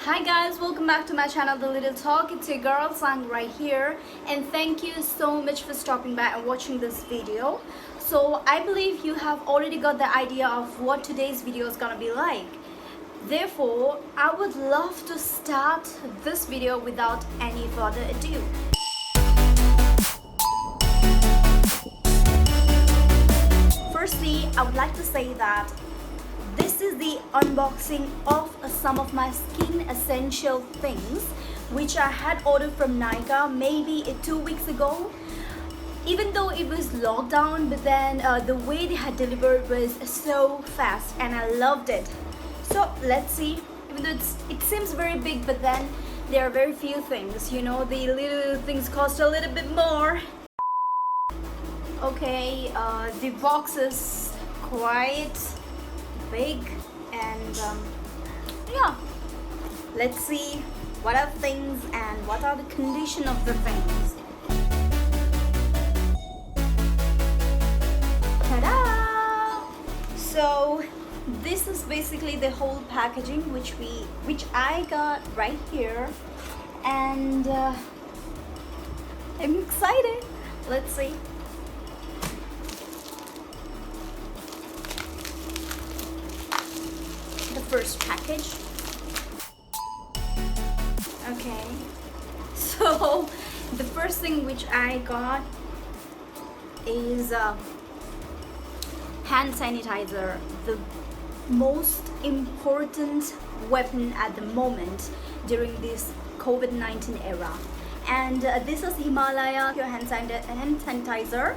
Hi guys, welcome back to my channel The Little Talk. It's your girl Sang right here, and thank you so much for stopping by and watching this video. So I believe you have already got the idea of what today's video is gonna be like. Therefore, I would love to start this video without any further ado. Firstly, I would like to say that this is the unboxing of some of my skin essential things which I had ordered from Nykaa maybe 2 weeks ago. Even though it was lockdown, but then the way they had delivered was so fast and I loved it. So let's see. Even though it seems very big, but then there are very few things, you know, the little things cost a little bit more. Okay, the box is quite big, and yeah, let's see what are things and what are the condition of the things. Ta-da! So this is basically the whole packaging which I got right here, and I'm excited. Let's see. First package. Okay, so the first thing which I got is hand sanitizer, the most important weapon at the moment during this COVID-19 era. And this is Himalaya Pure Hand Sanitizer.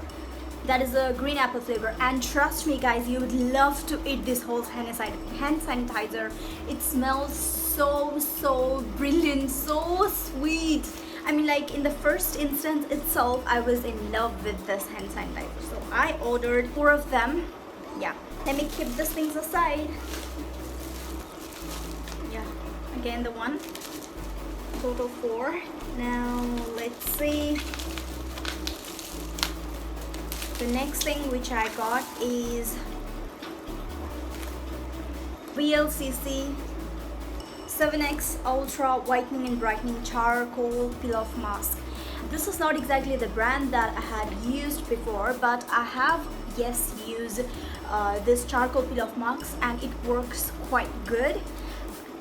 That is a green apple flavor, and trust me guys, you would love to eat this whole hand sanitizer. It smells so brilliant, so sweet. I mean, like, in the first instance itself, I was in love with this hand sanitizer, so I ordered 4 of them. Yeah, let me keep these things aside. Yeah, again the one, total 4. Now let's see. The next thing which I got is VLCC 7X Ultra Whitening and Brightening Charcoal Peel-Off Mask. This is not exactly the brand that I had used before, but I have, yes, used this charcoal peel-off mask, and it works quite good.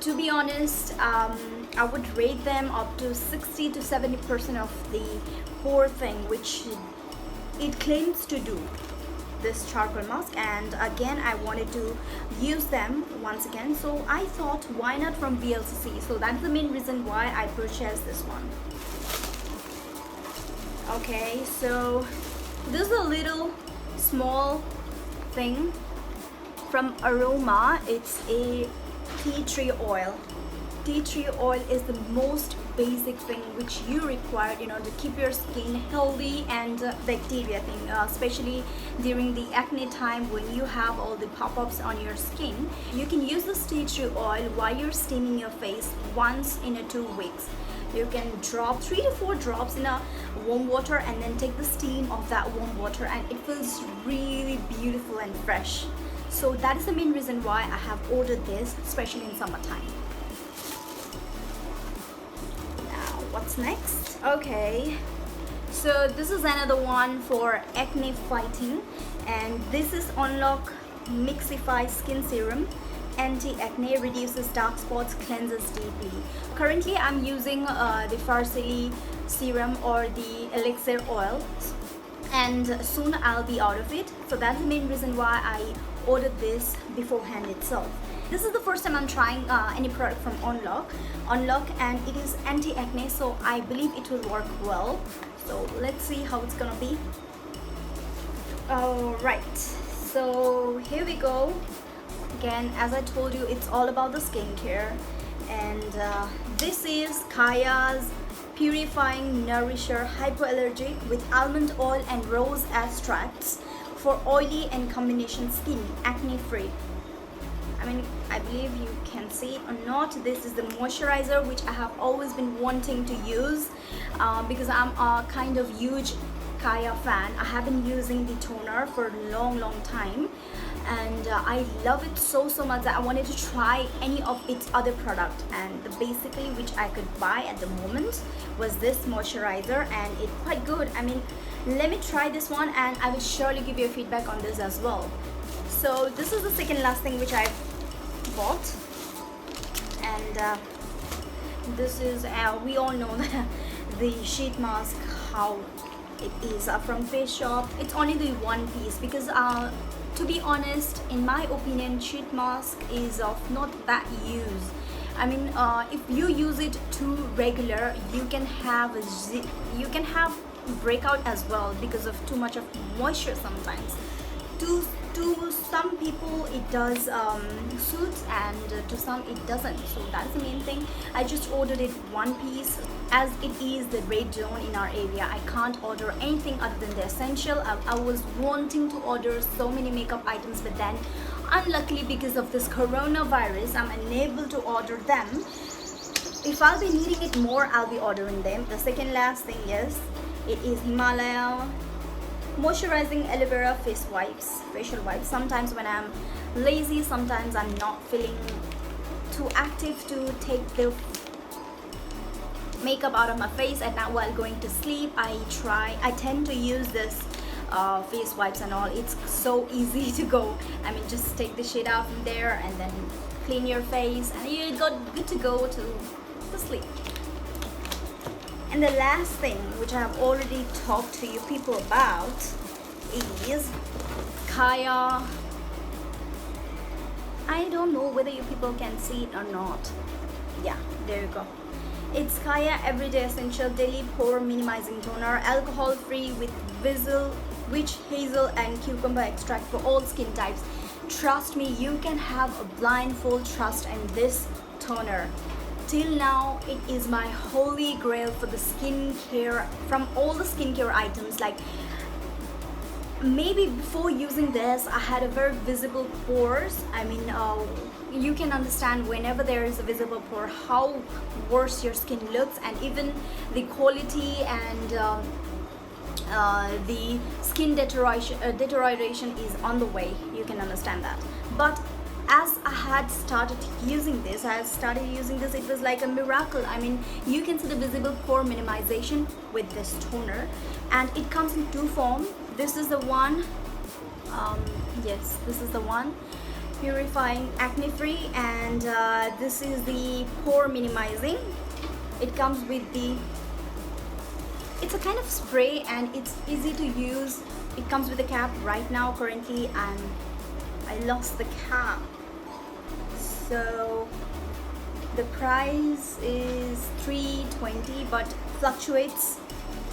To be honest, I would rate them up to 60 to 70% of the Pore thing which it claims to do, this charcoal mask. And again, I wanted to use them once again, so I thought, why not from VLCC? So that's the main reason why I purchased this one. Okay, so this is a little small thing from Aroma. It's a tea tree oil. Tea tree oil is the most basic thing which you require, you know, to keep your skin healthy and bacteria thing, especially during the acne time when you have all the pop-ups on your skin. You can use this tea tree oil while you're steaming your face once in 2 weeks. You can drop 3 to 4 drops in a warm water and then take the steam of that warm water, and it feels really beautiful and fresh. So that is the main reason why I have ordered this, especially in summertime. What's next? Okay, so this is another one for acne fighting, and this is Unloc Mixify Skin Serum. Anti-acne, reduces dark spots, cleanses deeply. Currently I'm using the Farsali serum or the elixir oil, and soon I'll be out of it. So that's the main reason why I ordered this beforehand itself. This is the first time I'm trying any product from Unloc, and it is anti-acne, so I believe it will work well. So let's see how it's gonna be. Alright, so here we go. Again, as I told you, it's all about the skincare, and this is Kaya's Purifying Nourisher Hypoallergic with almond oil and rose extracts for oily and combination skin, acne free. I mean, I believe you can see it or not. This is the moisturizer which I have always been wanting to use because I'm a kind of huge Kaya fan. I have been using the toner for a long time, and I love it so much that I wanted to try any of its other product, and basically which I could buy at the moment was this moisturizer, and it's quite good. I mean, let me try this one and I will surely give you a feedback on this as well. So this is the second last thing which I bought, and this is we all know that the sheet mask, how it is from Face Shop. It's only the one piece because to be honest, in my opinion, sheet mask is of not that use. I mean, if you use it too regular, you can have breakout as well because of too much of moisture sometimes. To some people it does suit, and to some it doesn't, so that's the main thing. I just ordered it one piece as it is the red zone in our area. I can't order anything other than the essential. I was wanting to order so many makeup items, but then unluckily because of this coronavirus I'm unable to order them. If I'll be needing it more, I'll be ordering them. The second last thing, yes, it is Himalaya Moisturising Aloe Vera face wipes, facial wipes. Sometimes when I'm lazy, sometimes I'm not feeling too active to take the makeup out of my face at night while going to sleep, I tend to use this face wipes and all. It's so easy to go. I mean, just take the shit out from there and then clean your face and you got good to go to sleep. And the last thing which I have already talked to you people about is Kaya. I don't know whether you people can see it or not. Yeah, there you go. It's Kaya Everyday Essential Daily Pore Minimizing Toner, alcohol free with witch hazel and cucumber extract for all skin types. Trust me, you can have a blindfold trust in this toner. Till now, it is my holy grail for the skincare, from all the skincare items. Like, maybe before using this, I had a very visible pores. I mean, you can understand whenever there is a visible pore how worse your skin looks, and even the quality and the skin deterioration is on the way. You can understand that. But as I had started using this, it was like a miracle. I mean, you can see the visible pore minimization with this toner, and it comes in two forms. This is the one, yes, this is the one, Purifying Acne Free, and this is the Pore Minimizing. It comes with it's a kind of spray and it's easy to use. It comes with a cap right now currently, and I lost the cap. So the price is $3.20 but fluctuates,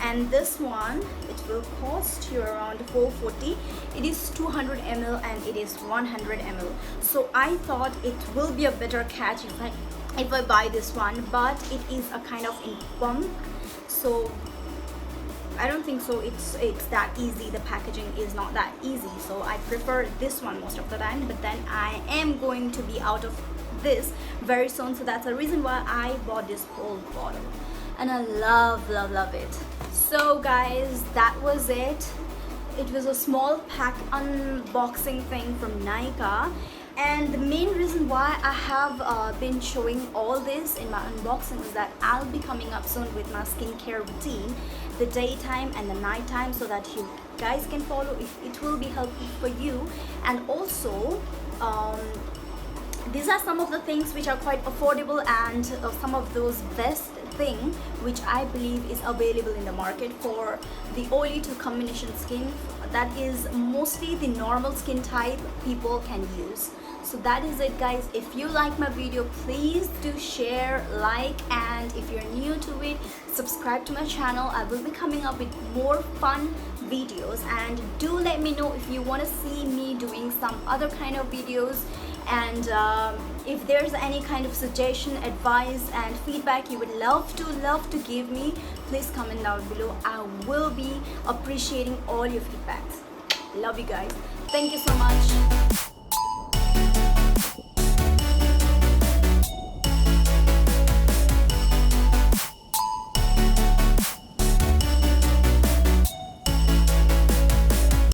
and this one it will cost you around $4.40. It is 200 ml and it is 100 ml. So I thought it will be a better catch if I buy this one, but it is a kind of in pump, so I don't think so it's that easy. The packaging is not that easy, so I prefer this one most of the time. But then I am going to be out of this very soon, so that's the reason why I bought this whole bottle, and I love it. So guys, that was it. It was a small pack unboxing thing from Nykaa, and the main reason why I have been showing all this in my unboxing is that I'll be coming up soon with my skincare routine, the daytime and the nighttime, so that you guys can follow if it will be helpful for you. And also these are some of the things which are quite affordable, and some of those best thing which I believe is available in the market for the oily to combination skin, that is mostly the normal skin type people can use. So that is it guys. If you like my video, please do share, like, and if you're new to it, subscribe to my channel. I will be coming up with more fun videos, and do let me know if you want to see me doing some other kind of videos, and if there's any kind of suggestion, advice and feedback you would love to give me, please comment down below. I will be appreciating all your feedbacks. Love you guys. Thank you so much.